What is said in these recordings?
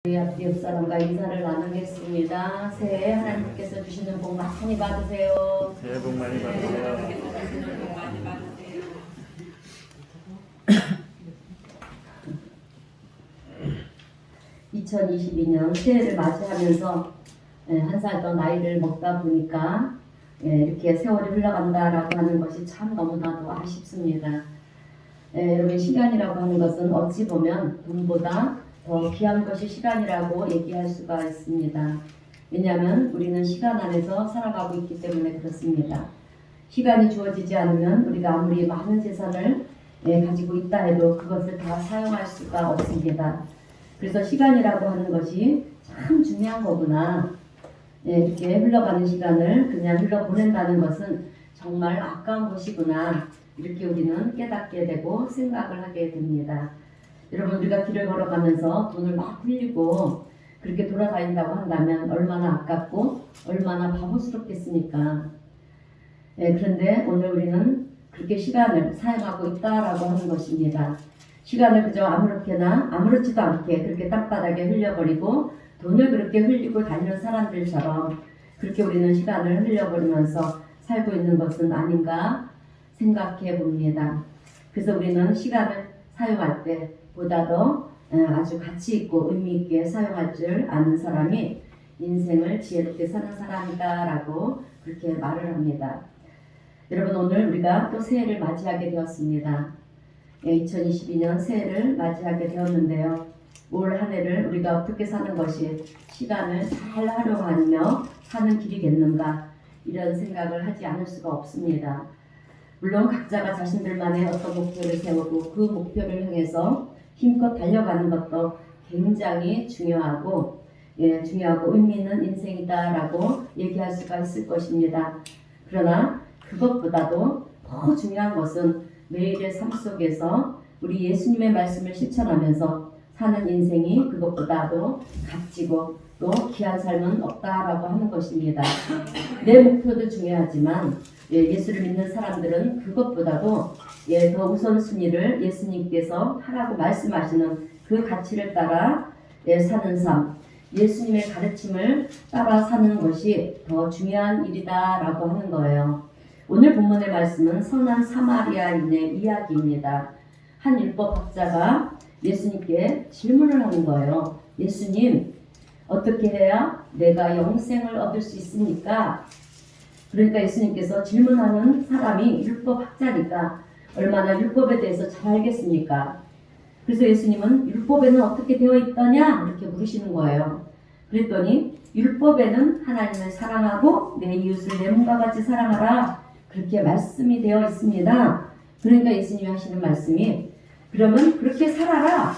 우리 앞 옆사람과 인사를 나누겠습니다. 새해 하나님께서 주시는 복 많이 받으세요. 새해 복 많이 받으세요. 2022년 새해를 맞이하면서 한 살 더 나이를 먹다 보니까 이렇게 세월이 흘러간다라고 하는 것이 참 너무나도 아쉽습니다. 여러분, 시간이라고 하는 것은 어찌 보면 돈보다 더 귀한 것이 시간이라고 얘기할 수가 있습니다. 왜냐하면 우리는 시간 안에서 살아가고 있기 때문에 그렇습니다. 시간이 주어지지 않으면 우리가 아무리 많은 재산을 가지고 있다 해도 그것을 다 사용할 수가 없습니다. 그래서 시간이라고 하는 것이 참 중요한 거구나. 이렇게 흘러가는 시간을 그냥 흘러보낸다는 것은 정말 아까운 것이구나. 이렇게 우리는 깨닫게 되고 생각을 하게 됩니다. 여러분, 우리가 길을 걸어가면서 돈을 막 흘리고 그렇게 돌아다닌다고 한다면 얼마나 아깝고 얼마나 바보스럽겠습니까? 그런데 오늘 우리는 그렇게 시간을 사용하고 있다라고 하는 것입니다. 시간을 그저 아무렇게나 아무렇지도 않게 그렇게 땅바닥에 흘려버리고 돈을 그렇게 흘리고 다니는 사람들처럼 그렇게 우리는 시간을 흘려버리면서 살고 있는 것은 아닌가 생각해 봅니다. 그래서 우리는 시간을 사용할 때 보다 더 아주 가치 있고 의미 있게 사용할 줄 아는 사람이 인생을 지혜롭게 사는 사람이다 라고 그렇게 말을 합니다. 여러분, 오늘 우리가 또 새해를 맞이하게 되었습니다. 2022년 새해를 맞이하게 되었는데요. 올 한 해를 우리가 어떻게 사는 것이 시간을 잘 활용하며 사는 길이겠는가, 이런 생각을 하지 않을 수가 없습니다. 물론 각자가 자신들만의 어떤 목표를 세우고 그 목표를 향해서 힘껏 달려가는 것도 굉장히 중요하고 중요하고 의미 있는 인생이다라고 얘기할 수가 있을 것입니다. 그러나 그것보다도 더 중요한 것은 매일의 삶 속에서 우리 예수님의 말씀을 실천하면서 사는 인생이 그것보다도 값지고 또 귀한 삶은 없다라고 하는 것입니다. 내 목표도 중요하지만 예수를 믿는 사람들은 그것보다도 더 우선순위를 예수님께서 하라고 말씀하시는 그 가치를 따라 사는 삶, 예수님의 가르침을 따라 사는 것이 더 중요한 일이다라고 하는 거예요. 오늘 본문의 말씀은 선한 사마리아인의 이야기입니다. 한 율법학자가 예수님께 질문을 하는 거예요. 예수님, 어떻게 해야 내가 영생을 얻을 수 있습니까? 그러니까 예수님께서 질문하는 사람이 율법학자니까 얼마나 율법에 대해서 잘 알겠습니까? 그래서 예수님은 율법에는 어떻게 되어 있더냐? 이렇게 물으시는 거예요. 그랬더니 율법에는 하나님을 사랑하고 내 이웃을 내 몸과 같이 사랑하라, 그렇게 말씀이 되어 있습니다. 그러니까 예수님이 하시는 말씀이, 그러면 그렇게 살아라,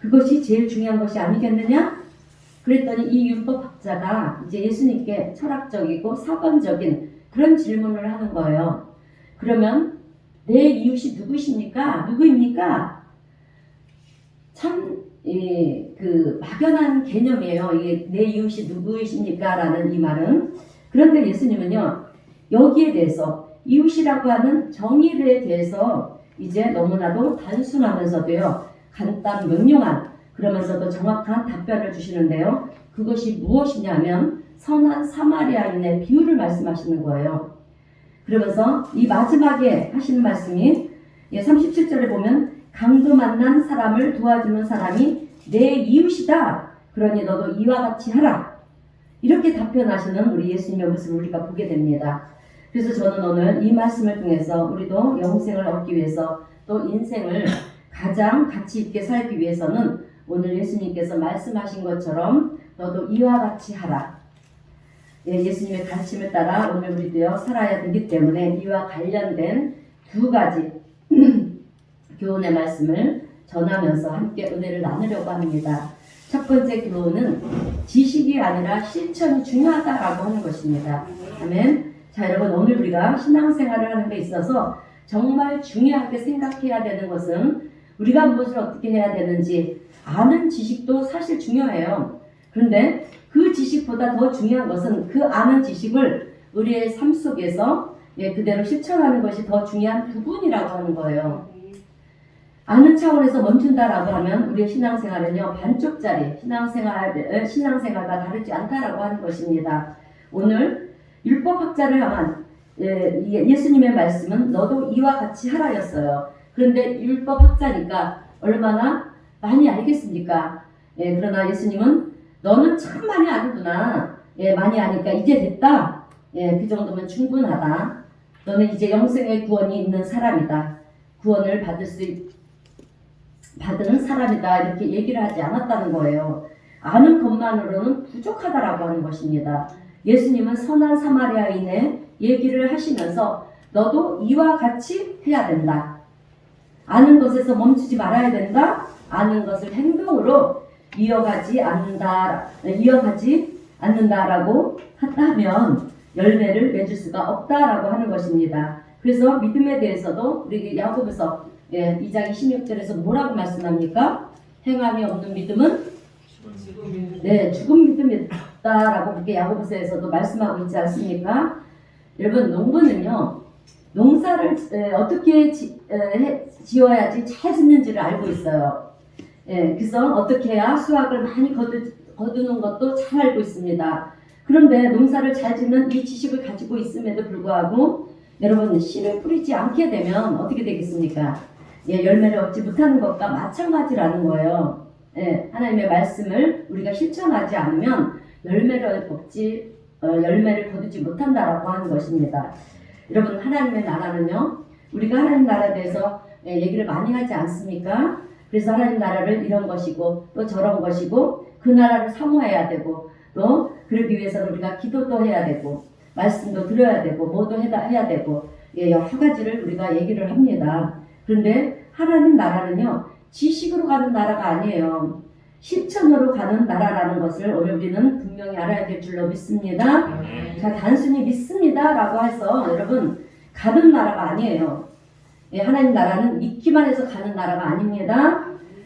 그것이 제일 중요한 것이 아니겠느냐? 그랬더니 이 율법학자가 이제 예수님께 철학적이고 사관적인 그런 질문을 하는 거예요. 그러면 내 이웃이 누구입니까? 참 막연한 개념이에요. 이게 내 이웃이 누구이십니까? 라는 이 말은. 그런데 예수님은요, 여기에 대해서 이웃이라고 하는 정의에 대해서 이제 너무나도 단순하면서도요, 간단 명료한, 그러면서도 정확한 답변을 주시는데요. 그것이 무엇이냐면 선한 사마리아인의 비유를 말씀하시는 거예요. 그러면서 이 마지막에 하시는 말씀이 37절에 보면 강도 만난 사람을 도와주는 사람이 내 이웃이다. 그러니 너도 이와 같이 하라. 이렇게 답변하시는 우리 예수님의 모습을 우리가 보게 됩니다. 그래서 저는 오늘 이 말씀을 통해서 우리도 영생을 얻기 위해서 또 인생을 가장 가치 있게 살기 위해서는 오늘 예수님께서 말씀하신 것처럼 너도 이와 같이 하라. 예수님의 가르침을 따라 오늘 우리도요 살아야 되기 때문에 이와 관련된 두 가지 교훈의 말씀을 전하면서 함께 은혜를 나누려고 합니다. 첫 번째 교훈은 지식이 아니라 실천이 중요하다라고 하는 것입니다. 아멘. 자, 여러분, 오늘 우리가 신앙생활을 하는 데 있어서 정말 중요하게 생각해야 되는 것은 우리가 무엇을 어떻게 해야 되는지 아는 지식도 사실 중요해요. 그런데 그 지식보다 더 중요한 것은 그 아는 지식을 우리의 삶 속에서 그대로 실천하는 것이 더 중요한 부분이라고 하는 거예요. 아는 차원에서 멈춘다라고 하면 우리의 신앙생활은요 반쪽짜리 신앙생활과 다르지 않다라고 하는 것입니다. 오늘 율법학자를 향한 예수님의 말씀은 너도 이와 같이 하라였어요. 그런데 율법학자니까 얼마나 많이 알겠습니까? 그러나 예수님은 너는 참 많이 아는구나. 많이 아니까 이제 됐다. 그 정도면 충분하다. 너는 이제 영생의 구원이 있는 사람이다. 구원을 받는 사람이다. 이렇게 얘기를 하지 않았다는 거예요. 아는 것만으로는 부족하다라고 하는 것입니다. 예수님은 선한 사마리아인의 얘기를 하시면서 너도 이와 같이 해야 된다. 아는 것에서 멈추지 말아야 된다. 아는 것을 행동으로 이어가지 않는다라고 한다면 열매를 맺을 수가 없다라고 하는 것입니다. 그래서 믿음에 대해서도 우리 야고보서 2장 26절에서 뭐라고 말씀합니까? 행함이 없는 믿음은 죽은 믿음이다라고 그렇게 야고보서에서도 말씀하고 있지 않습니까? 여러분 농부는요 농사를 어떻게 지어야지 잘 짓는지를 알고 있어요. 그래서 어떻게 해야 수확을 많이 거두는 것도 잘 알고 있습니다. 그런데 농사를 잘 짓는 이 지식을 가지고 있음에도 불구하고 여러분 씨를 뿌리지 않게 되면 어떻게 되겠습니까? 열매를 얻지 못하는 것과 마찬가지라는 거예요. 하나님의 말씀을 우리가 실천하지 않으면 열매를 거두지 못한다라고 하는 것입니다. 여러분 하나님의 나라는요 우리가 하나님 나라에 대해서 얘기를 많이 하지 않습니까? 그래서 하나님 나라를 이런 것이고 또 저런 것이고 그 나라를 사모해야 되고 또 그러기 위해서는 우리가 기도도 해야 되고 말씀도 들어야 되고 뭐도 해야 되고 여러 가지를 우리가 얘기를 합니다. 그런데 하나님 나라는요 지식으로 가는 나라가 아니에요. 실천으로 가는 나라라는 것을 오늘 우리는 분명히 알아야 될 줄로 믿습니다. 자, 단순히 믿습니다 라고 해서 여러분 가는 나라가 아니에요. 하나님 나라는 믿기만 해서 가는 나라가 아닙니다.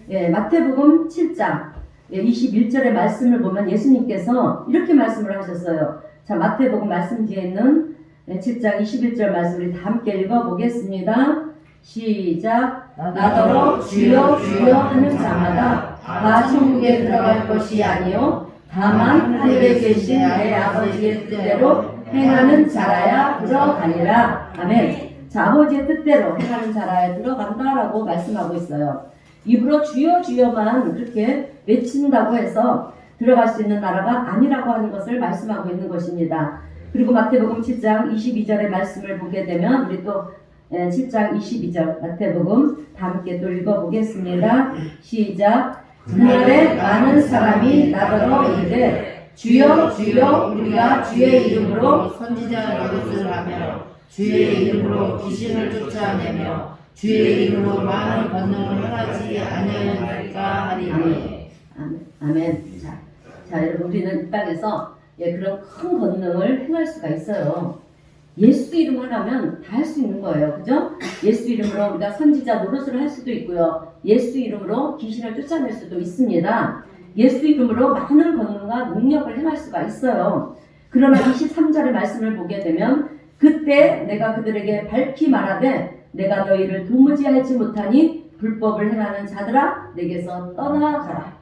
마태복음 7장 21절의 말씀을 보면 예수님께서 이렇게 말씀을 하셨어요. 자, 마태복음 말씀 뒤에 있는 7장 21절 말씀 우리 다 함께 읽어보겠습니다. 시작. 나더러 주여 주여 하는 자마다 다 천국에 들어갈 것이 아니요 다만 하늘에 계신 내 아버지의 뜻대로 행하는 자라야 들어가니라. 아멘. 자, 아버지의 뜻대로 행하는 자라야 들어간다라고 말씀하고 있어요. 입으로 주여 주여만 그렇게 외친다고 해서 들어갈 수 있는 나라가 아니라고 하는 것을 말씀하고 있는 것입니다. 그리고 마태복음 7장 22절의 말씀을 보게 되면 우리 또 7장 22절 마태복음 다 함께 또 읽어보겠습니다. 시작. 그날에 많은 사람이 나더러 이르되 주여 주여 우리가 주의 이름으로 선지자 노릇을 하며 주의 이름으로 귀신을 쫓아내며 주의 이름으로 많은 권능을 행하지 아니하였나이까 하리니. 아멘. 자, 여러분 우리는 이 땅에서 그런 큰 권능을 행할 수가 있어요. 예수 이름 하나면 다 할 수 있는 거예요. 그죠? 예수 이름으로 우리가 선지자 노릇을 할 수도 있고요. 예수 이름으로 귀신을 쫓아낼 수도 있습니다. 예수 이름으로 많은 권능과 능력을 행할 수가 있어요. 그러나 23절의 말씀을 보게 되면 그때 내가 그들에게 밝히 말하되 내가 너희를 도무지 알지 못하니 불법을 행하는 자들아 내게서 떠나가라.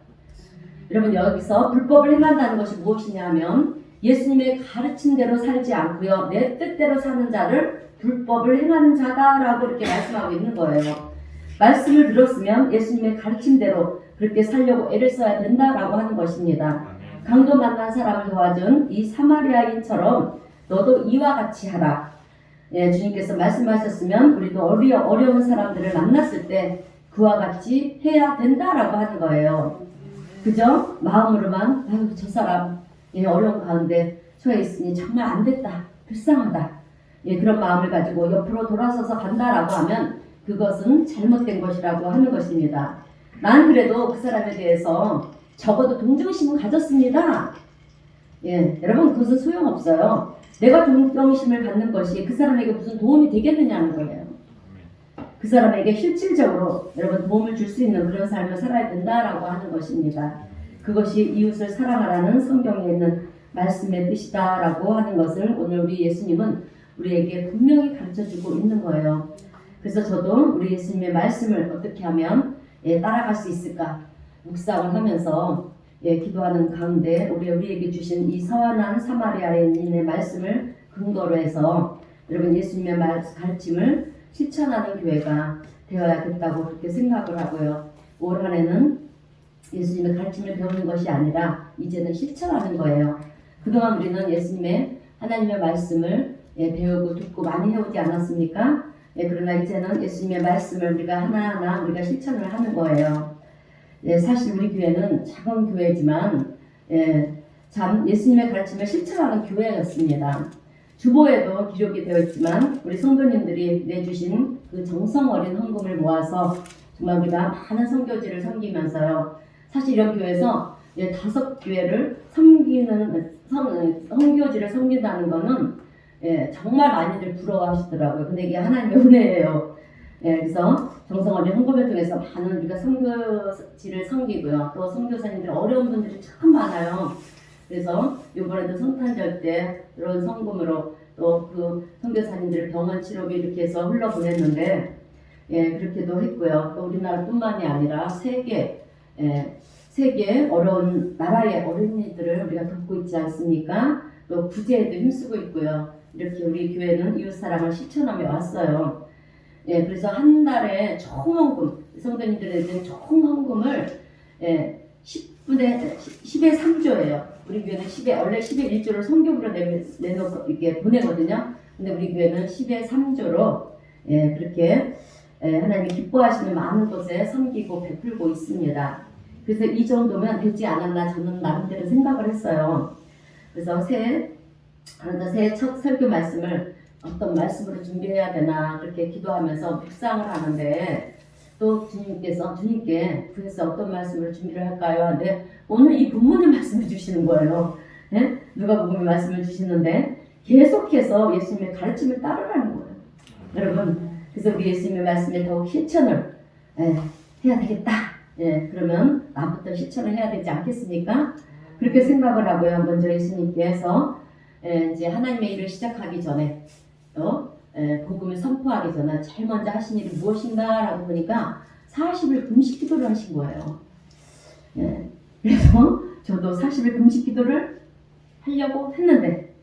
여러분 여기서 불법을 행한다는 것이 무엇이냐 하면 예수님의 가르침대로 살지 않고요. 내 뜻대로 사는 자를 불법을 행하는 자다라고 이렇게 말씀하고 있는 거예요. 말씀을 들었으면 예수님의 가르침대로 그렇게 살려고 애를 써야 된다라고 하는 것입니다. 강도 만난 사람을 도와준 이 사마리아인처럼 너도 이와 같이 하라. 주님께서 말씀하셨으면 우리도 어려운 사람들을 만났을 때 그와 같이 해야 된다라고 하는 거예요. 그죠? 마음으로만 아유 저 사람 어려운 가운데 처해 있으니 정말 안 됐다. 불쌍하다. 그런 마음을 가지고 옆으로 돌아서서 간다라고 하면 그것은 잘못된 것이라고 하는 것입니다. 난 그래도 그 사람에 대해서 적어도 동정심은 가졌습니다. 여러분 그것은 소용없어요. 내가 동정심을 갖는 것이 그 사람에게 무슨 도움이 되겠느냐는 거예요. 그 사람에게 실질적으로 여러분 도움을 줄 수 있는 그런 삶을 살아야 된다라고 하는 것입니다. 그것이 이웃을 사랑하라는 성경에 있는 말씀의 뜻이다라고 하는 것을 오늘 우리 예수님은 우리에게 분명히 가르쳐주고 있는 거예요. 그래서 저도 우리 예수님의 말씀을 어떻게 하면 따라갈 수 있을까 묵상을 하면서 기도하는 가운데 우리에게 주신 이 선한 사마리아인의 말씀을 근거로 해서 여러분 예수님의 가르침을 실천하는 교회가 되어야겠다고 그렇게 생각을 하고요. 올 한 해는 예수님의 가르침을 배우는 것이 아니라 이제는 실천하는 거예요. 그동안 우리는 예수님의 하나님의 말씀을 배우고 듣고 많이 해오지 않았습니까? 그러나 이제는 예수님의 말씀을 우리가 하나하나 우리가 실천을 하는 거예요. 사실 우리 교회는 작은 교회지만 참 예수님의 가르침을 실천하는 교회였습니다. 주보에도 기록이 되어 있지만 우리 성도님들이 내주신 그 정성 어린 헌금을 모아서 정말 우리가 많은 선교지를 섬기면서요. 사실 이런 교회에서 5교회를 섬기는 선교지를 섬긴다는 거는 정말 많이들 부러워하시더라고요. 근데 이게 하나님의 은혜예요. 그래서 정성 어린 헌금을 통해서 많은 우리가 선교지를 섬기고요. 또 선교사님들 어려운 분들이 참 많아요. 그래서 이번에도 성탄절 때 이런 성금으로 또 그 선교사님들 병원 치료비 이렇게 해서 흘러보냈는데 그렇게도 했고요. 또 우리나라뿐만이 아니라 세계 어려운 나라의 어린이들을 우리가 돕고 있지 않습니까? 또 구제에도 힘쓰고 있고요. 이렇게 우리 교회는 이웃사랑을 실천하며 왔어요. 그래서 한 달에 총 헌금, 성도님들에게 총 헌금을 10의 3조예요. 우리 교회는 원래 10의 1조를 성교부로 내놓고 이렇게 보내거든요. 근데 우리 교회는 10의 3조로 그렇게 하나님이 기뻐하시는 많은 곳에 섬기고 베풀고 있습니다. 그래서 이 정도면 되지 않았나 저는 나름대로 생각을 했어요. 그래서 새해 첫 설교 말씀을 어떤 말씀으로 준비해야 되나 그렇게 기도하면서 묵상을 하는데 또 주님께 그래서 어떤 말씀으로 준비를 할까요? 하는데 오늘 이 본문의 말씀을 주시는 거예요. 누가복음의 말씀을 주시는데 계속해서 예수님의 가르침을 따르라는 거예요. 여러분, 그래서 우리 예수님의 말씀에 더욱 실천을 해야 되겠다. 그러면 나부터 실천을 해야 되지 않겠습니까? 그렇게 생각을 하고요. 먼저 예수님께서 이제 하나님의 일을 시작하기 전에 복음을 선포하기 전에 제일 먼저 하신 일이 무엇인가 라고 보니까 40일 금식 기도를 하신 거예요. 그래서 저도 40일 금식 기도를 하려고 했는데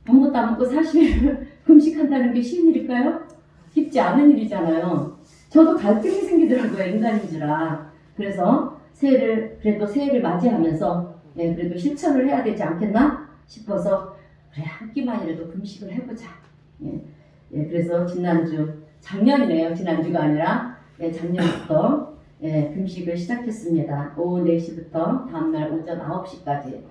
아무것도 안 먹고 40일을 금식한다는 게 쉬운 일일까요? 쉽지 않은 일이잖아요. 저도 갈등이 생기더라고요. 인간인지라. 그래서 새해를 작이하면서 그래도 실천을 해야 되지 않겠나 싶어서 그래 한 끼만이라도 금식을 해보자. 그래서 작년이네요. 지난주가 아니라 작년부터 금식을 시작했습니다. 오후 4시부터 다음날 오전 9시까지.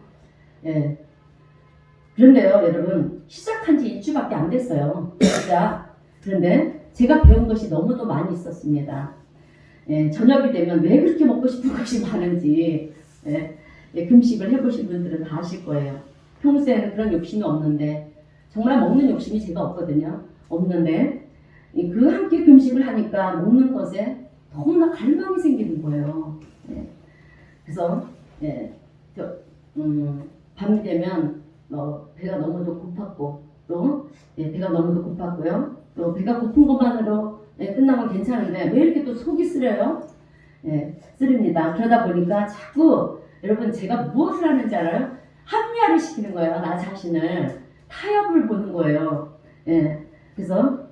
그런데요, 여러분 시작한 지 일주밖에 안 됐어요. 진짜. 그런데 제가 배운 것이 너무도 많이 있었습니다. 저녁이 되면 왜 그렇게 먹고 싶은 것이 많은지 금식을 해보신 분들은 다 아실 거예요. 평소에는 그런 욕심이 없는데 정말 먹는 욕심이 제가 없는데 그 함께 금식을 하니까 먹는 것에 너무나 갈망이 생기는 거예요. 그래서 밤이 되면 배가 너무도 고팠고 또 배가 고픈 것만으로 끝나면 괜찮은데 왜 이렇게 또 속이 쓰려요? 쓰립니다. 그러다 보니까 자꾸 여러분 제가 무엇을 하는지 알아요? 합리화를 시키는 거예요. 나 자신을 타협을 보는 거예요. 그래서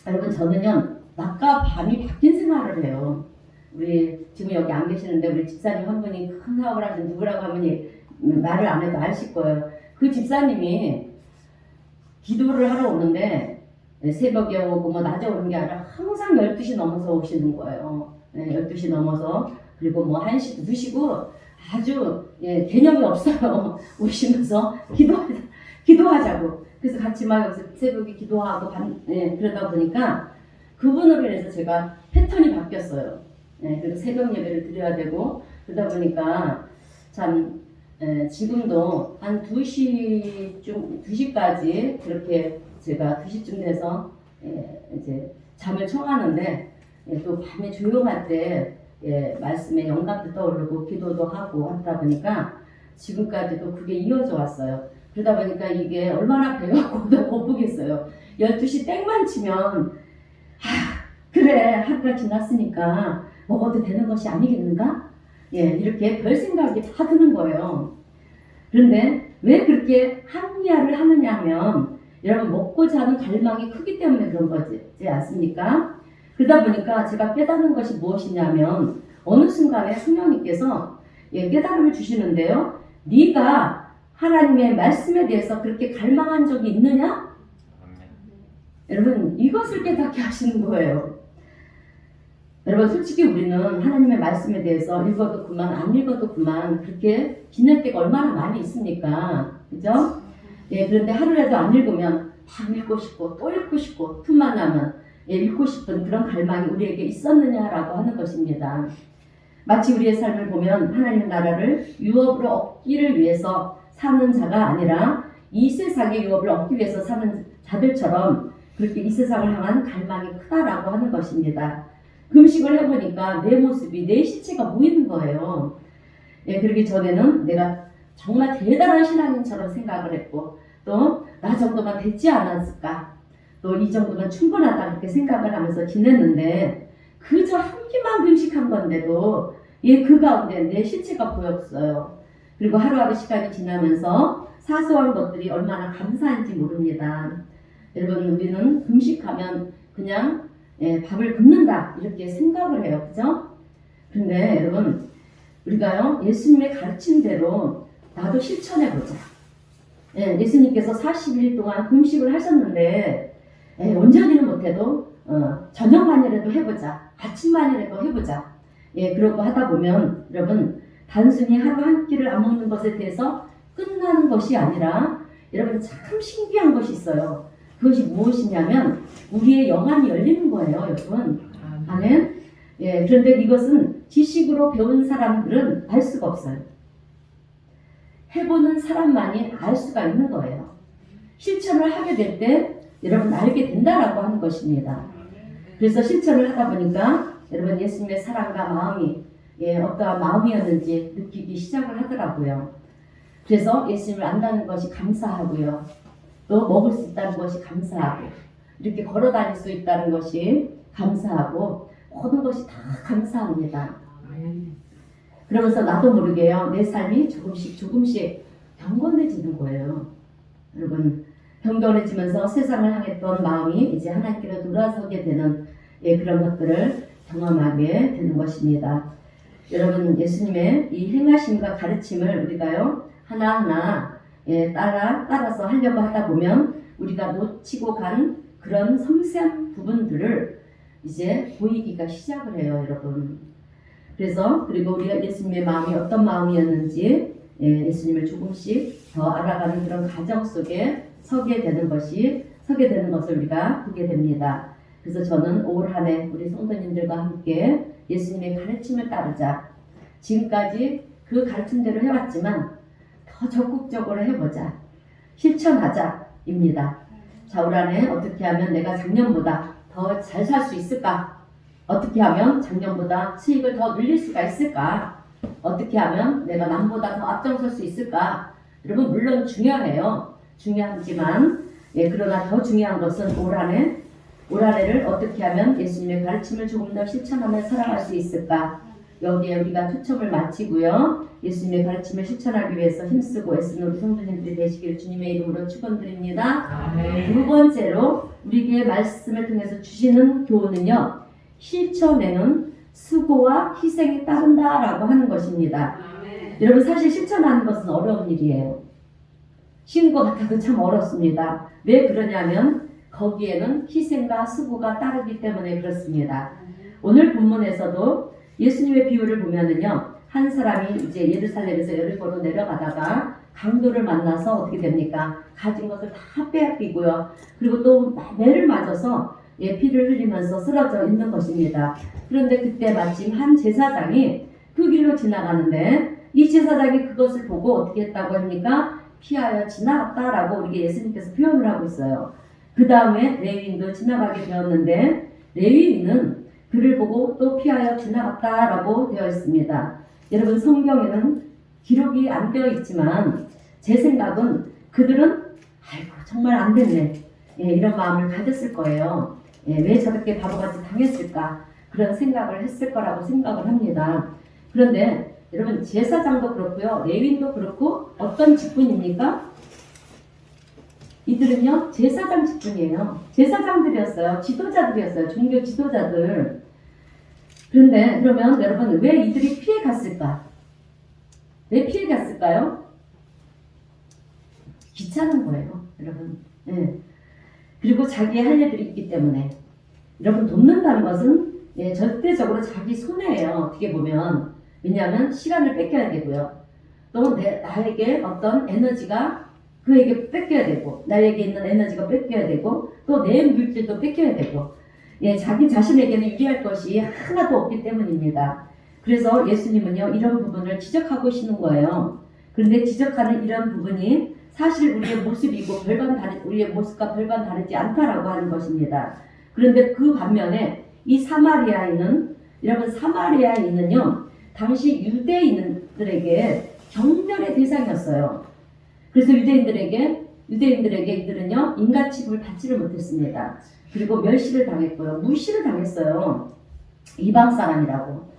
여러분 저는요 낮과 밤이 바뀐 생활을 해요. 우리 지금 여기 안 계시는데 우리 집사님 한 분이 큰 사업을 하신 누구라고 하면 말을 안 해도 아실 거예요. 그 집사님이 기도를 하러 오는데 새벽에 오고 낮에 오는 게 아니라 항상 12시 넘어서 오시는 거예요. 12시 넘어서 그리고 1시도 드시고 아주 개념이 없어요. 오시면서 기도하자고. 그래서 같이 막 여기서 새벽에 기도하고 그러다 보니까 그분으로 인해서 제가 패턴이 바뀌었어요. 그리고 새벽 예배를 드려야 되고 그러다 보니까 참 지금도 한 2시까지 그렇게 제가 2시쯤 돼서 이제 잠을 청하는데 또 밤에 조용할 때 말씀에 영감도 떠오르고 기도도 하고 하다 보니까 지금까지도 그게 이어져 왔어요. 그러다 보니까 이게 얼마나 배가 고프겠어요. 12시 땡만 치면 그래 하루가 지났으니까 먹어도 되는 것이 아니겠는가? 예, 이렇게 별 생각이 다 드는 거예요. 그런데 왜 그렇게 합리화를 하느냐 하면 여러분 먹고자 하는 갈망이 크기 때문에 그런 거지 않습니까? 그러다 보니까 제가 깨닫는 것이 무엇이냐면 어느 순간에 성령님께서 깨달음을 주시는데요. 네가 하나님의 말씀에 대해서 그렇게 갈망한 적이 있느냐? 여러분 이것을 깨닫게 하시는 거예요. 여러분 솔직히 우리는 하나님의 말씀에 대해서 읽어도 그만 안 읽어도 그만 그렇게 지낼 때가 얼마나 많이 있습니까? 그죠? 예, 그런데 하루라도 안 읽으면 다 읽고 싶고 또 읽고 싶고 틈만 나면 읽고 싶은 그런 갈망이 우리에게 있었느냐라고 하는 것입니다. 마치 우리의 삶을 보면 하나님의 나라를 유업으로 얻기를 위해서 사는 자가 아니라 이 세상의 유업을 얻기 위해서 사는 자들처럼 그렇게 이 세상을 향한 갈망이 크다라고 하는 것입니다. 금식을 해보니까 내 모습이 내 실체가 보이는 거예요. 예, 그러기 전에는 내가 정말 대단한 신앙인처럼 생각을 했고 또 나 정도만 됐지 않았을까 또 이 정도면 충분하다 그렇게 생각을 하면서 지냈는데 그저 한 끼만 금식한 건데도 그 가운데 내 실체가 보였어요. 그리고 하루하루 시간이 지나면서 사소한 것들이 얼마나 감사한지 모릅니다. 여러분 우리는 금식하면 그냥 밥을 굶는다 이렇게 생각을 해요. 그죠? 근데 여러분 우리가요 예수님의 가르침대로 나도 실천해보자. 예수님께서 40일 동안 금식을 하셨는데 온전히는 못해도 저녁만이라도 해보자. 아침만이라도 해보자. 그러고 하다 보면 여러분 단순히 하루 한 끼를 안 먹는 것에 대해서 끝나는 것이 아니라 여러분 참 신기한 것이 있어요. 그것이 무엇이냐면 우리의 영안이 열리는 거예요. 여러분. 아멘. 그런데 이것은 지식으로 배운 사람들은 알 수가 없어요. 해보는 사람만이 알 수가 있는 거예요. 실천을 하게 될 때 여러분 알게 된다라고 하는 것입니다. 그래서 실천을 하다 보니까 여러분 예수님의 사랑과 마음이 어떠한 마음이었는지 느끼기 시작을 하더라고요. 그래서 예수님을 안다는 것이 감사하고요. 또 먹을 수 있다는 것이 감사하고 이렇게 걸어 다닐 수 있다는 것이 감사하고 모든 것이 다 감사합니다. 그러면서 나도 모르게요. 내 삶이 조금씩 경건해지는 거예요. 여러분 경건해지면서 세상을 향했던 마음이 이제 하나님께로 돌아서게 되는 그런 것들을 경험하게 되는 것입니다. 여러분 예수님의 이 행하심과 가르침을 우리가요 하나하나 따라서 하려고 하다 보면 우리가 놓치고 간 그런 섬세한 부분들을 이제 보이기가 시작을 해요, 여러분. 그래서 그리고 우리가 예수님의 마음이 어떤 마음이었는지 예수님을 조금씩 더 알아가는 그런 과정 속에 서게 되는 것을 우리가 보게 됩니다. 그래서 저는 올 한 해 우리 성도님들과 함께 예수님의 가르침을 따르자. 지금까지 그 가르침대로 해왔지만 더 적극적으로 해보자. 실천하자입니다. 자, 올 한 해 어떻게 하면 내가 작년보다 더 잘 살 수 있을까? 어떻게 하면 작년보다 수익을 더 늘릴 수가 있을까? 어떻게 하면 내가 남보다 더 앞장설 수 있을까? 여러분 물론 중요해요. 중요하지만 그러나 더 중요한 것은 올 한 해를 어떻게 하면 예수님의 가르침을 조금 더 실천하며 살아갈 수 있을까? 여기에 우리가 초점을 맞추고요. 예수님의 가르침을 실천하기 위해서 힘쓰고 애쓰는 우리 성도님들이 되시길 주님의 이름으로 축원드립니다. 두 번째로 우리에게 말씀을 통해서 주시는 교훈은요. 실천에는 수고와 희생이 따른다라고 하는 것입니다. 여러분 사실 실천하는 것은 어려운 일이에요. 쉬운 것 같아도 참 어렵습니다. 왜 그러냐면 거기에는 희생과 수고가 따르기 때문에 그렇습니다. 오늘 본문에서도 예수님의 비유를 보면은요, 한 사람이 이제 예루살렘에서 여리고로 내려가다가 강도를 만나서 어떻게 됩니까? 가진 것을 다 빼앗기고요. 그리고 또 매를 맞아서 피를 흘리면서 쓰러져 있는 것입니다. 그런데 그때 마침 한 제사장이 그 길로 지나가는데 이 제사장이 그것을 보고 어떻게 했다고 합니까? 피하여 지나갔다라고 우리 예수님께서 표현을 하고 있어요. 그 다음에 레위인도 지나가게 되었는데 레위인은 그를 보고 또 피하여 지나갔다라고 되어 있습니다. 여러분 성경에는 기록이 안 되어 있지만 제 생각은 그들은 아이고 정말 안 됐네. 예, 이런 마음을 가졌을 거예요. 예, 왜 저렇게 바보같이 당했을까? 그런 생각을 했을 거라고 생각을 합니다. 그런데 여러분 제사장도 그렇고요. 레위인도 그렇고 어떤 직분입니까? 이들은요 제사장 직분이에요. 제사장들이었어요. 지도자들이었어요. 종교 지도자들. 그런데 그러면 여러분 왜 이들이 피해 갔을까? 왜 피해 갔을까요? 귀찮은 거예요. 여러분. 예. 그리고 자기 할 일들이 있기 때문에. 여러분 돕는다는 것은 예, 절대적으로 자기 손해예요. 어떻게 보면. 왜냐하면 시간을 뺏겨야 되고요. 또 나에게 어떤 에너지가 그에게 뺏겨야 되고 나에게 있는 에너지가 뺏겨야 되고 또 내 물질도 뺏겨야 되고 예, 자기 자신에게는 유리할 것이 하나도 없기 때문입니다. 그래서 예수님은요 이런 부분을 지적하고 계시는 거예요. 그런데 지적하는 이런 부분이 사실 우리의 모습이고 우리의 모습과 별반 다르지 않다라고 하는 것입니다. 그런데 그 반면에 이 사마리아인은 여러분 사마리아인은요 당시 유대인들에게 경멸의 대상이었어요. 그래서 유대인들에게 이들은요 인간 취급을 받지를 못했습니다. 그리고 멸시를 당했고요, 무시를 당했어요. 이방 사람이라고.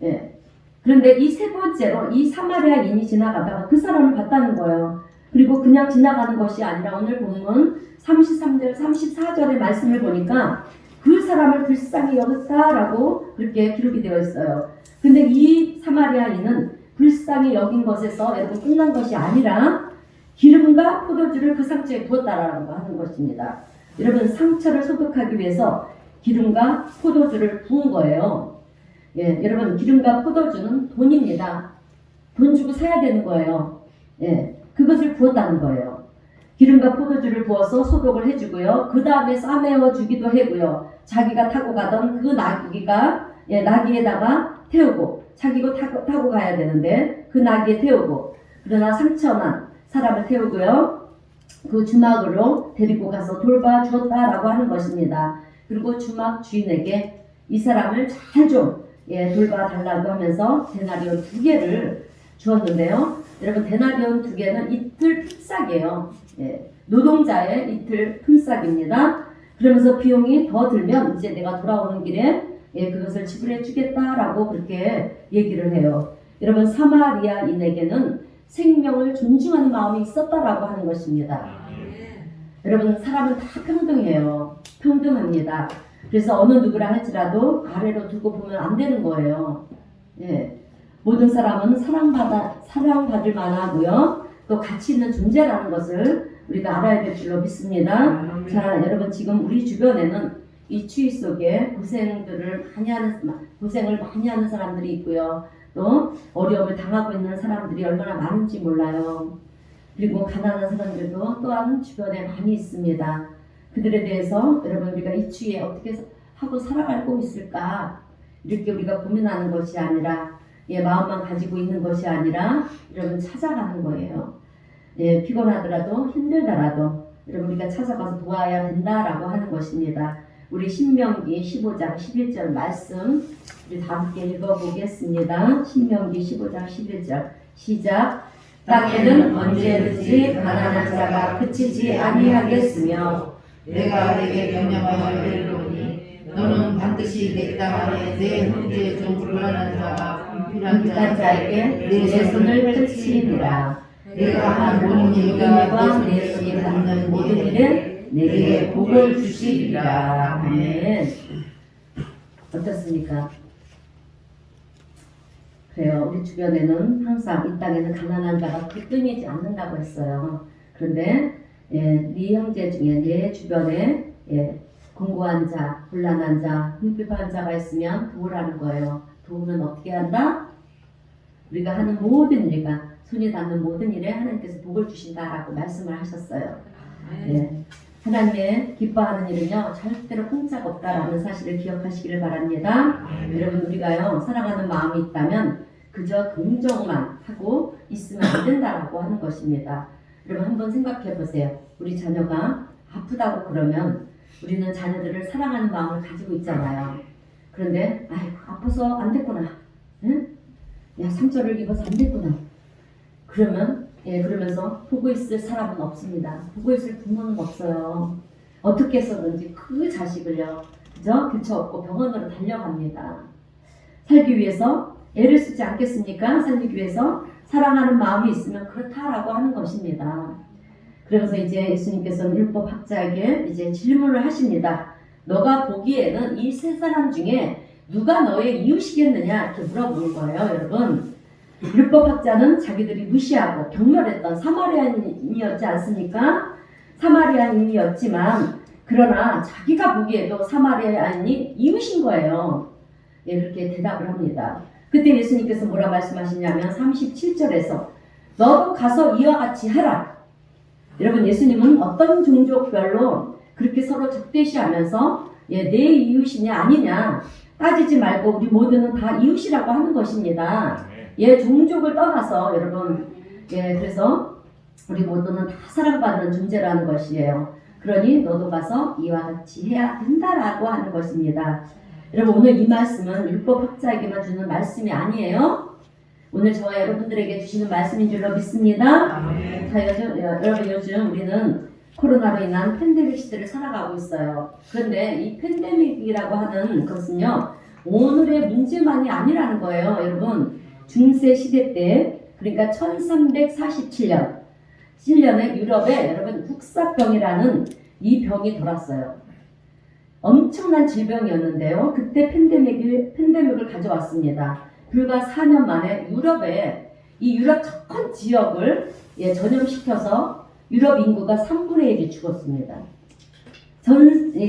예. 그런데 이 세 번째로 이 사마리아인이 지나가다가 그 사람을 봤다는 거예요. 그리고 그냥 지나가는 것이 아니라 오늘 본문 33절, 34절의 말씀을 보니까 그 사람을 불쌍히 여겼다라고 그렇게 기록이 되어 있어요. 근데 이 사마리아인은 불쌍히 여긴 것에서 여러분 끝난 것이 아니라 기름과 포도주를 그 상처에 부었다라고 하는 것입니다. 여러분 상처를 소독하기 위해서 기름과 포도주를 부은 거예요. 예, 여러분 기름과 포도주는 돈입니다. 돈 주고 사야 되는 거예요. 예, 그것을 부었다는 거예요. 기름과 포도주를 부어서 소독을 해주고요. 그 다음에 싸매워 주기도 하고요. 자기가 타고 가던 그 나귀에다가 태우고 자기가 타고 가야 되는데 그 나귀에 태우고 그러나 상처난 사람을 태우고요. 그 주막으로 데리고 가서 돌봐 주었다라고 하는 것입니다. 그리고 주막 주인에게 이 사람을 잘 좀 돌봐 달라고 하면서 데나리온 2개를 주었는데요. 여러분 데나리온 2개는 이틀 품삯이에요. 예, 노동자의 이틀 품삯입니다. 그러면서 비용이 더 들면 이제 내가 돌아오는 길에 그것을 지불해 주겠다라고 그렇게 얘기를 해요. 여러분 사마리아인에게는 생명을 존중하는 마음이 있었다라고 하는 것입니다. 여러분 사람은 다 평등해요. 평등합니다. 그래서 어느 누구라 할지라도 아래로 두고 보면 안 되는 거예요. 예. 모든 사람은 사랑받을 만하고요. 또 가치 있는 존재라는 것을 우리가 알아야 될 줄로 믿습니다. 자, 여러분 지금 우리 주변에는 이 추위 속에 고생을 많이 하는 사람들이 있고요. 또 어려움을 당하고 있는 사람들이 얼마나 많은지 몰라요. 그리고 가난한 사람들도 또한 주변에 많이 있습니다. 그들에 대해서 여러분 우리가 이 추위에 어떻게 하고 살아가고 있을까 이렇게 우리가 고민하는 것이 아니라 마음만 가지고 있는 것이 아니라 여러분 찾아가는 거예요. 피곤하더라도 힘들더라도 여러분 우리가 찾아가서 도와야 된다라고 하는 것입니다. 우리 신명기 15장 11절 말씀 우리 다 함께 읽어보겠습니다. 신명기 15장 11절 시작. 땅에는 언제든지 가난한 자가 그치지 아니하겠으며 내가 내게 명령하여 이르노니 너는 반드시 내 땅 안에 내 형제 중 불안한 자가 불필요한 자에게 내 손을 펼치니라. 내가 한 모든 일과 내 손이 닿는 모든 일은 내게 복을 주시리라. 아멘. 어떻습니까? 그래요. 우리 주변에는 항상 이 땅에는 가난한 자가 끊이지 않는다고 했어요. 그런데 네 형제 중에 내 주변에 공고한 자, 곤란한 자, 궁핍한 자가 있으면 도우라는 거예요. 도우면 어떻게 한다? 우리가 하는 모든 일과 손이 닿는 모든 일에 하나님께서 복을 주신다라고 말씀을 하셨어요. 하나님의 기뻐하는 일은요 절대로 공짜가 없다라는 사실을 기억하시기를 바랍니다. 여러분 우리가요 사랑하는 마음이 있다면 그저 긍정만 하고 있으면 안 된다라고 하는 것입니다. 여러분 한번 생각해 보세요. 우리 자녀가 아프다고 그러면 우리는 자녀들을 사랑하는 마음을 가지고 있잖아요. 그런데 아이고 아파서 안 됐구나. 응? 야 상처를 입어서 안 됐구나. 그러면 그러면서 보고 있을 사람은 없습니다. 보고 있을 부모는 없어요. 어떻게 해서든지 그 자식을요, 그저 교차 없고 병원으로 달려갑니다. 살기 위해서 애를 쓰지 않겠습니까? 살기 위해서 사랑하는 마음이 있으면 그렇다라고 하는 것입니다. 그래서 이제 예수님께서는 율법학자에게 이제 질문을 하십니다. 너가 보기에는 이 세 사람 중에 누가 너의 이웃이겠느냐 이렇게 물어보는 거예요, 여러분. 율법학자는 자기들이 무시하고 경멸했던 사마리아인이었지 않습니까? 사마리아인이었지만 그러나 자기가 보기에도 사마리아인이 이웃인 거예요. 이렇게 대답을 합니다. 그때 예수님께서 뭐라 말씀하시냐면 37절에서 너도 가서 이와 같이 하라. 여러분, 예수님은 어떤 종족별로 그렇게 서로 적대시하면서 내 이웃이냐 아니냐 따지지 말고 우리 모두는 다 이웃이라고 하는 것입니다. 종족을 떠나서 여러분, 그래서 우리 모두는 다 사랑받는 존재라는 것이에요. 그러니 너도 가서 이와 같이 해야 된다라고 하는 것입니다. 여러분, 오늘 이 말씀은 율법학자에게만 주는 말씀이 아니에요. 오늘 저와 여러분들에게 주시는 말씀인 줄로 믿습니다. 자, 요즘 우리는 코로나로 인한 팬데믹 시대를 살아가고 있어요. 그런데 이 팬데믹이라고 하는 것은요, 오늘의 문제만이 아니라는 거예요. 여러분, 중세 시대 때, 그러니까 1347년에 유럽에 여러분 국사병이라는 이 병이 돌았어요. 엄청난 질병이었는데요. 그때 팬데믹을 가져왔습니다. 불과 4년 만에 유럽에 이 유럽 전 지역을 전염시켜서 유럽 인구가 3분의 1이 죽었습니다.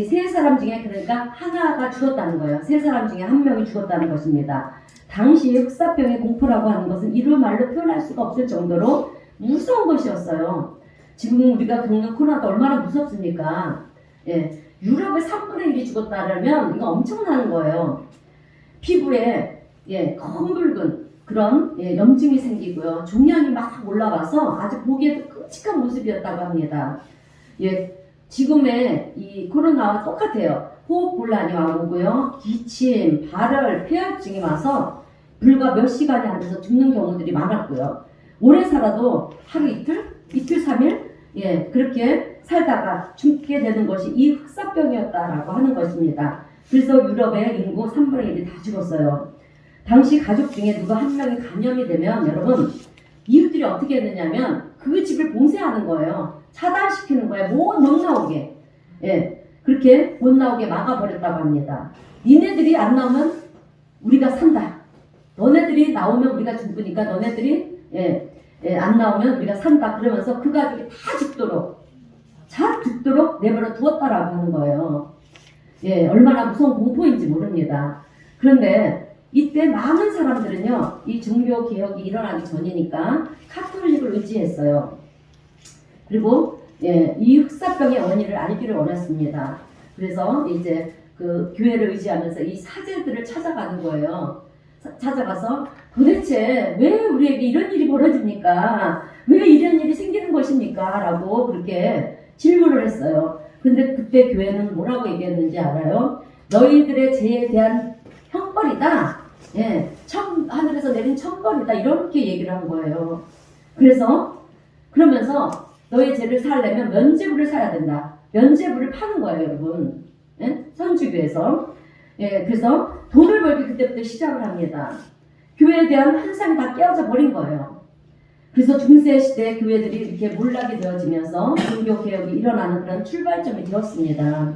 세 사람 중에 그러니까 하나가 죽었다는 거예요. 세 사람 중에 한 명이 죽었다는 것입니다. 당시 흑사병의 공포라고 하는 것은 이루 말로 표현할 수가 없을 정도로 무서운 것이었어요. 지금 우리가 겪는 코로나가 얼마나 무섭습니까? 유럽의 3분의 1이 죽었다면 이거 엄청난 거예요. 피부에 검붉은 그런 염증이 생기고요. 종양이 막 올라와서 아주 보기에도 끔찍한 모습이었다고 합니다. 지금의 이 코로나와 똑같아요. 호흡곤란이 오고요. 기침, 발열, 폐혈증이 와서 불과 몇 시간이 안 돼서 죽는 경우들이 많았고요. 오래 살아도 하루 이틀, 3일 그렇게 살다가 죽게 되는 것이 이 흑사병이었다라고 하는 것입니다. 그래서 유럽의 인구 3분의 1이 다 죽었어요. 당시 가족 중에 누가 한 명이 감염이 되면 여러분 이웃들이 어떻게 했느냐면 그 집을 봉쇄하는 거예요. 차단시키는 거예요. 못 나오게. 그렇게 못 나오게 막아버렸다고 합니다. 니네들이 안 나오면 우리가 산다. 너네들이 나오면 우리가 죽으니까 너네들이 안 나오면 우리가 산다. 그러면서 그 가족이 다 죽도록 내버려 두었다라고 하는 거예요. 얼마나 무서운 공포인지 모릅니다. 그런데 이때 많은 사람들은요, 이 종교 개혁이 일어나기 전이니까 카톨릭을 의지했어요. 그리고 이 흑사병의 원인을 알기를 원했습니다. 그래서 이제 그 교회를 의지하면서 이 사제들을 찾아가는 거예요. 찾아가서 도대체 왜 우리에게 이런 일이 벌어집니까? 왜 이런 일이 생기는 것입니까? 라고 그렇게 질문을 했어요. 근데 그때 교회는 뭐라고 얘기했는지 알아요? 너희들의 죄에 대한 형벌이다. 하늘에서 내린 천벌이다. 이렇게 얘기를 한 거예요. 그러면서 너의 죄를 살려면 면죄부를 사야 된다. 면죄부를 파는 거예요, 여러분. 선주교에서. 그래서 돈을 벌기 그때부터 시작을 합니다. 교회에 대한 환상이 다 깨어져 버린 거예요. 그래서 중세 시대 교회들이 이렇게 몰락이 되어지면서 종교개혁이 일어나는 그런 출발점이 되었습니다.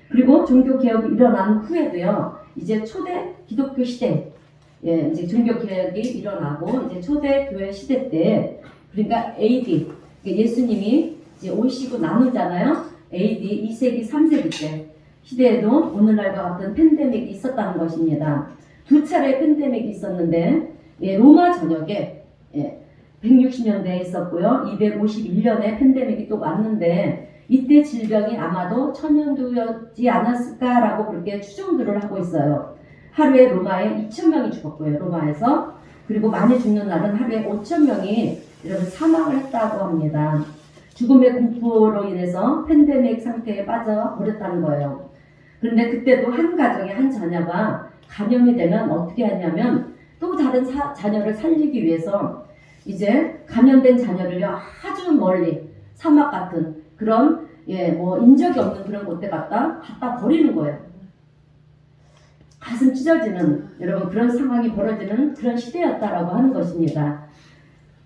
그리고 종교개혁이 일어난 후에도요, 이제 초대 기독교 시대, 이제 종교개혁이 일어나고, 이제 초대 교회 시대 때, 그러니까 AD, 예수님이 이제 오시고 나누잖아요. AD 2세기, 3세기 때 시대에도 오늘날과 같은 팬데믹이 있었다는 것입니다. 두 차례 팬데믹이 있었는데, 로마 전역에 160년대에 있었고요. 251년에 팬데믹이 또 왔는데, 이때 질병이 아마도 천연두였지 않았을까라고 그렇게 추정들을 하고 있어요. 하루에 로마에 2,000명이 죽었고요. 로마에서. 그리고 많이 죽는 날은 하루에 5,000명이 이런 사망을 했다고 합니다. 죽음의 공포로 인해서 팬데믹 상태에 빠져버렸다는 거예요. 그런데 그때도 한 가정의 한 자녀가 감염이 되면 어떻게 하냐면 또 다른 자녀를 살리기 위해서 이제 감염된 자녀를요 아주 멀리 사막 같은 그런 뭐 인적이 없는 그런 곳에 갖다 버리는 거예요. 가슴 찢어지는 여러분 그런 상황이 벌어지는 그런 시대였다라고 하는 것입니다.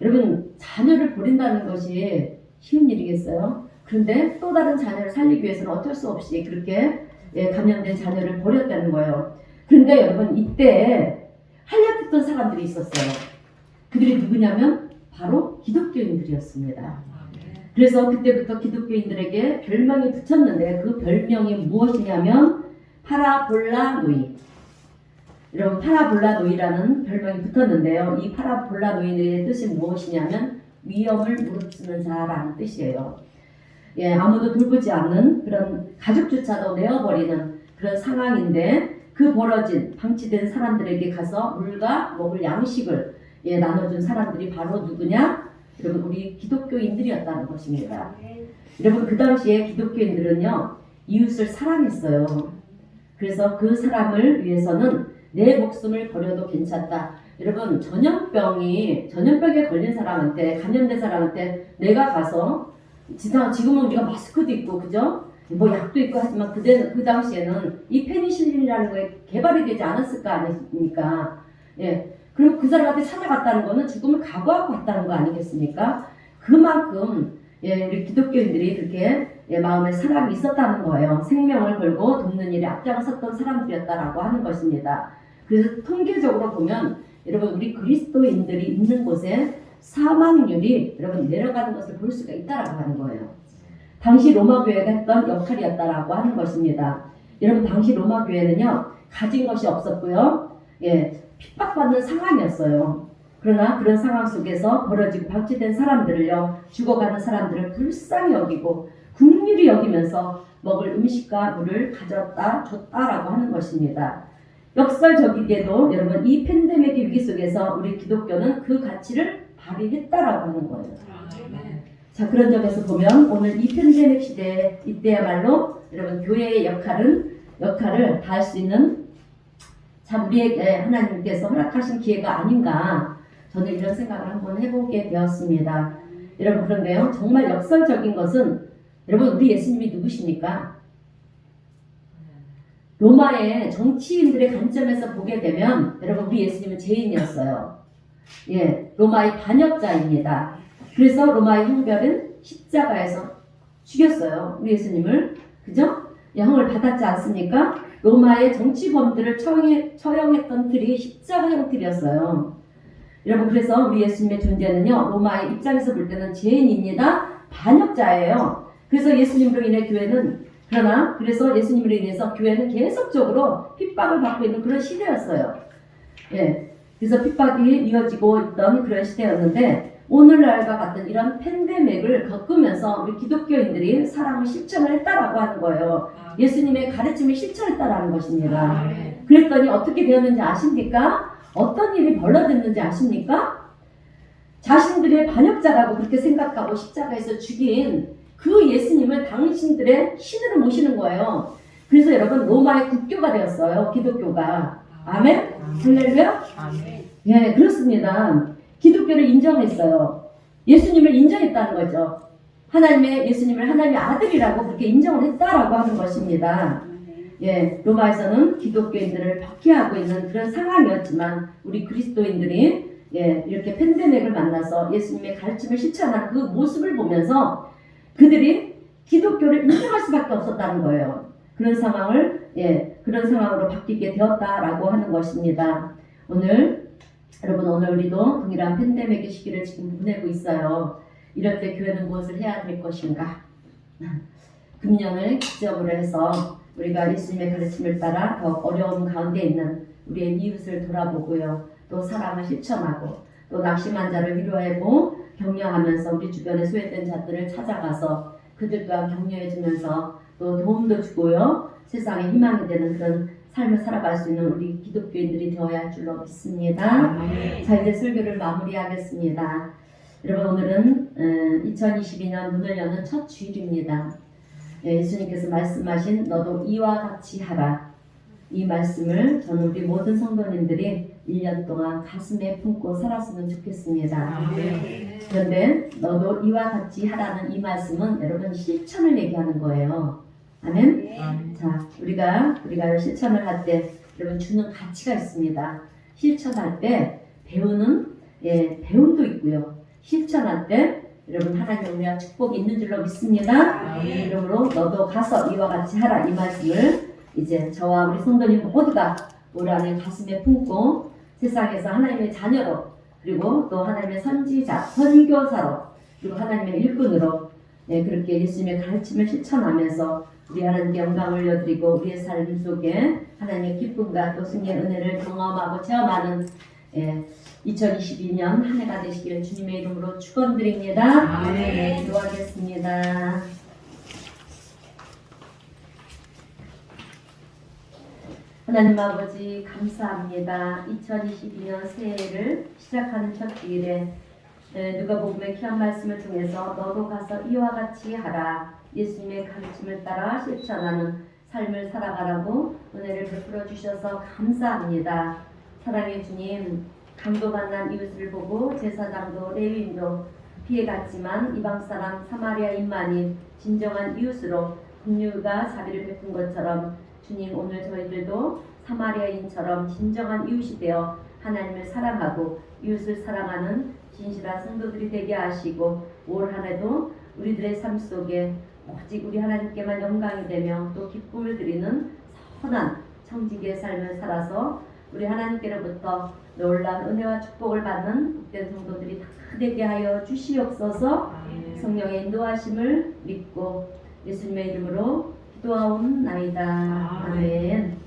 여러분 자녀를 버린다는 것이 쉬운 일이겠어요? 그런데 또 다른 자녀를 살리기 위해서는 어쩔 수 없이 그렇게 감염된 자녀를 버렸다는 거예요. 그런데 여러분 이때 할례됐던 사람들이 있었어요. 그들이 누구냐면 바로 기독교인들이었습니다. 그래서 그때부터 기독교인들에게 별명이 붙였는데 그 별명이 무엇이냐면 파라볼라노이. 여러분 파라볼라노이라는 별명이 붙었는데요. 이 파라볼라노이의 뜻이 무엇이냐면 위험을 무릅쓰는 자라는 뜻이에요. 아무도 돌보지 않는 그런 가족조차도 내어버리는 그런 상황인데 그 벌어진 방치된 사람들에게 가서 물과 먹을 양식을 나눠준 사람들이 바로 누구냐? 여러분 우리 기독교인들이었다는 것입니다. 여러분 그 당시에 기독교인들은요 이웃을 사랑했어요. 그래서 그 사람을 위해서는 내 목숨을 버려도 괜찮다. 여러분 전염병에 걸린 사람한테 감염된 사람한테 내가 가서 지금은 우리가 마스크도 있고 그죠? 뭐 약도 있고 하지만 그 당시에는 이 페니실린이라는 거에 개발이 되지 않았을 거 아닙니까? 그리고 그 사람한테 찾아갔다는 거는 죽음을 각오하고 갔다는 거 아니겠습니까? 그만큼 우리 기독교인들이 그렇게 마음에 사랑이 있었다는 거예요. 생명을 걸고 돕는 일에 앞장섰던 사람들이었다라고 하는 것입니다. 그래서 통계적으로 보면 여러분 우리 그리스도인들이 있는 곳에 사망률이 여러분 내려가는 것을 볼 수가 있다라고 하는 거예요. 당시 로마 교회가 했던 역할이었다라고 하는 것입니다. 여러분 당시 로마 교회는요 가진 것이 없었고요, 핍박받는 상황이었어요. 그러나 그런 상황 속에서 벌어지고 방치된 사람들을요 죽어가는 사람들을 불쌍히 여기고 긍휼히 여기면서 먹을 음식과 물을 가져다 줬다라고 하는 것입니다. 역설적이게도 여러분 이 팬데믹 위기 속에서 우리 기독교는 그 가치를 발휘했다라고 하는 거예요. 자 그런 점에서 보면 오늘 이 팬데믹 시대에 이때야말로 여러분 교회의 역할을 다할 수 있는 참 우리에게 하나님께서 허락하신 기회가 아닌가 저는 이런 생각을 한번 해보게 되었습니다. 여러분 그런데요 정말 역설적인 것은 여러분 우리 예수님이 누구십니까? 로마의 정치인들의 관점에서 보게 되면 여러분 우리 예수님은 죄인이었어요. 로마의 반역자입니다. 그래서 로마의 형벌은 십자가에서 죽였어요. 우리 예수님을. 그죠? 형을 받았지 않습니까? 로마의 정치범들을 처형했던 틀이 십자가형 틀이었어요. 여러분 그래서 우리 예수님의 존재는요 로마의 입장에서 볼 때는 죄인입니다. 반역자예요. 그래서 예수님으로 인해 그래서 예수님으로 인해서 교회는 계속적으로 핍박을 받고 있는 그런 시대였어요. 그래서 핍박이 이어지고 있던 그런 시대였는데 오늘날과 같은 이런 팬데믹을 겪으면서 우리 기독교인들이 사랑을 실천을 했다라고 하는 거예요. 예수님의 가르침을 실천했다라는 것입니다. 그랬더니 어떻게 되었는지 아십니까? 어떤 일이 벌어졌는지 아십니까? 자신들의 반역자라고 그렇게 생각하고 십자가에서 죽인 그 예수님을 당신들의 신으로 모시는 거예요. 그래서 여러분 로마의 국교가 되었어요. 기독교가. 아멘? 할렐루야? 아멘. 그렇습니다. 기독교를 인정했어요. 예수님을 인정했다는 거죠. 예수님을 하나님의 아들이라고 그렇게 인정을 했다라고 하는 것입니다. 로마에서는 기독교인들을 박해하고 있는 그런 상황이었지만 우리 그리스도인들이 이렇게 팬데믹을 만나서 예수님의 가르침을 실천한 그 모습을 보면서 그들이 기독교를 인정할 수밖에 없었다는 거예요. 그런 상황으로 바뀌게 되었다라고 하는 것입니다. 여러분 오늘 우리도 동일한 팬데믹의 시기를 지금 보내고 있어요. 이럴 때 교회는 무엇을 해야 될 것인가? 금년을 기점으로 해서 우리가 예수님의 가르침을 따라 더 어려움 가운데 있는 우리의 이웃을 돌아보고요. 또 사랑을 실천하고 또 낙심한 자를 위로하고 격려하면서 우리 주변에 소외된 자들을 찾아가서 그들 또한 격려해주면서 또 도움도 주고요. 세상에 희망이 되는 그런 삶을 살아갈 수 있는 우리 기독교인들이 되어야 할 줄로 믿습니다. 자 이제 설교를 마무리하겠습니다. 여러분 오늘은 2022년 문을 여는 첫 주일입니다. 예수님께서 말씀하신 너도 이와 같이 하라 이 말씀을 저는 우리 모든 성도님들이 1년 동안 가슴에 품고 살았으면 좋겠습니다. 아멘. 그런데 너도 이와 같이 하라는 이 말씀은 여러분 실천을 얘기하는 거예요. 아멘? 아멘. 자, 우리가 실천을 할 때 여러분 주는 가치가 있습니다. 실천할 때 배우는 배움도 있고요. 실천할 때 여러분 하나님의 은혜와 축복이 있는 줄로 믿습니다. 아멘. 이러므로 너도 가서 이와 같이 하라 이 말씀을 이제 저와 우리 성도님 모두가 올 한해 가슴에 품고 세상에서 하나님의 자녀로 그리고 또 하나님의 선지자, 선교사로 그리고 하나님의 일꾼으로 그렇게 예수님의 가르침을 실천하면서 우리 하나님께 영광을 올려드리고 우리의 삶 속에 하나님의 기쁨과 또 승리의 은혜를 경험하고 체험하는 2022년 한 해가 되시기를 주님의 이름으로 축원드립니다. 아멘. 기도하겠습니다. 하나님 아버지 감사합니다. 2022년 새해를 시작하는 첫 주일에 누가복음의 귀한 말씀을 통해서 너도 가서 이와 같이 하라. 예수님의 가르침을 따라 실천하는 삶을 살아가라고 은혜를 베풀어 주셔서 감사합니다. 사랑의 주님, 강도 만난 이웃을 보고 제사장도 레위인도 피해갔지만 이방 사람 사마리아인만이 진정한 이웃으로 긍휼과 자비를 베푼 것처럼 주님 오늘 저희들도 사마리아인처럼 진정한 이웃이 되어 하나님을 사랑하고 이웃을 사랑하는 진실한 성도들이 되게 하시고 올 한 해도 우리들의 삶 속에 오직 우리 하나님께만 영광이 되며 또 기쁨을 드리는 선한 청지기의 삶을 살아서 우리 하나님께로부터 놀라운 은혜와 축복을 받는 복된 성도들이 다 되게 하여 주시옵소서. 성령의 인도하심을 믿고 예수님의 이름으로 기도하옵나이다. 아멘.